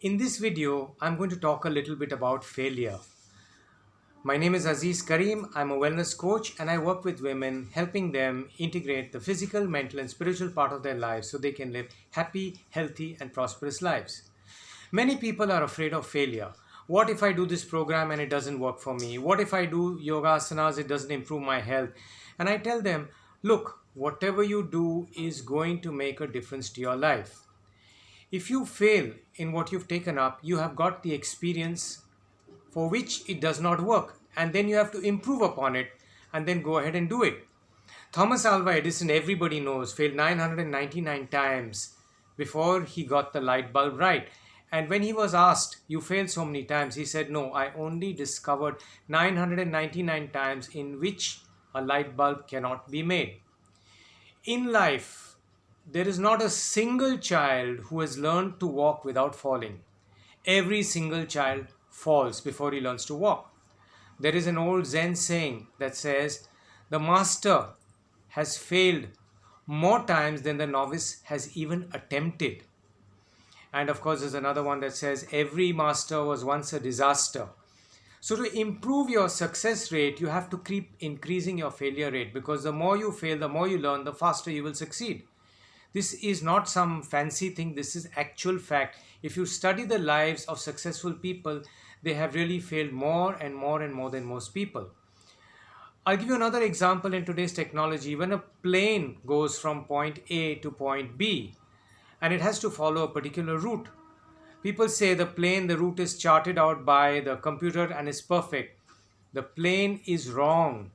In this video, I'm going to talk a little bit about failure. My name is Aziz Karim. I'm a wellness coach and I work with women, helping them integrate the physical, mental, and spiritual part of their lives so they can live happy, healthy, and prosperous lives. Many people are afraid of failure. What if I do this program and it doesn't work for me? What if I do yoga asanas, it doesn't improve my health? And I tell them, look, whatever you do is going to make a difference to your life. If you fail in what you've taken up, you have got the experience for which it does not work, and then you have to improve upon it and then go ahead and do it. Thomas Alva Edison, everybody knows, failed 999 times before he got the light bulb right. And when he was asked, you failed so many times, he said, no, I only discovered 999 times in which a light bulb cannot be made. In life, there is not a single child who has learned to walk without falling. Every single child falls before he learns to walk. There is an old Zen saying that says, the master has failed more times than the novice has even attempted. And of course, there's another one that says, every master was once a disaster. So to improve your success rate, you have to keep increasing your failure rate, because the more you fail, the more you learn, the faster you will succeed. This is not some fancy thing. This is actual fact. If you study the lives of successful people, they have really failed more and more and more than most people. I'll give you another example in today's technology. When a plane goes from point A to point B and it has to follow a particular route, people say the route is charted out by the computer and is perfect. The plane is wrong.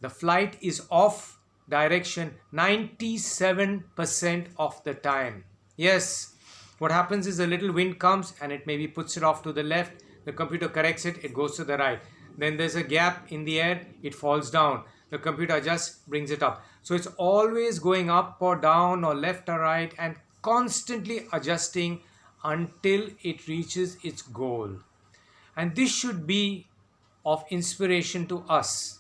The flight is off direction 97% of the time. Yes, what happens is a little wind comes and it maybe puts it off to the left. The computer corrects it, it goes to the right. Then there's a gap in the air, it falls down. The computer just brings it up. So it's always going up or down or left or right and constantly adjusting until it reaches its goal. And this should be of inspiration to us.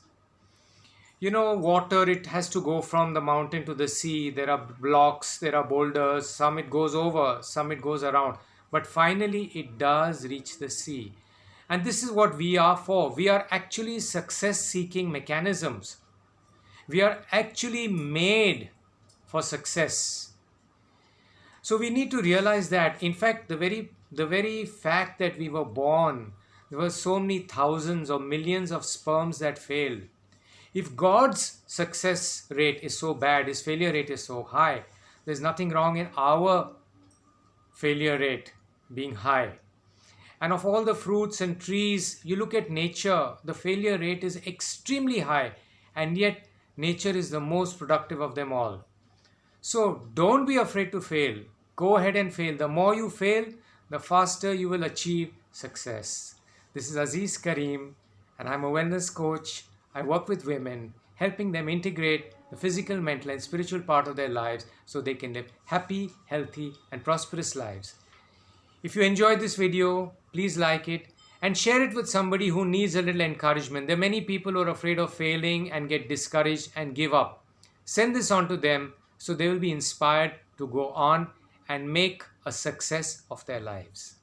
You know, water, it has to go from the mountain to the sea. There are blocks, there are boulders, some it goes over, some it goes around. But finally, it does reach the sea. And this is what we are for. We are actually success-seeking mechanisms. We are actually made for success. So we need to realize that, in fact, the very fact that we were born, there were so many thousands or millions of sperms that failed. If God's success rate is so bad, his failure rate is so high, there's nothing wrong in our failure rate being high. And of all the fruits and trees, you look at nature, the failure rate is extremely high, and yet nature is the most productive of them all. So don't be afraid to fail. Go ahead and fail. The more you fail, the faster you will achieve success. This is Aziz Karim, and I'm a wellness coach. I work with women, helping them integrate the physical, mental, and spiritual part of their lives so they can live happy, healthy, and prosperous lives. If you enjoyed this video, please like it and share it with somebody who needs a little encouragement. There are many people who are afraid of failing and get discouraged and give up. Send this on to them so they will be inspired to go on and make a success of their lives.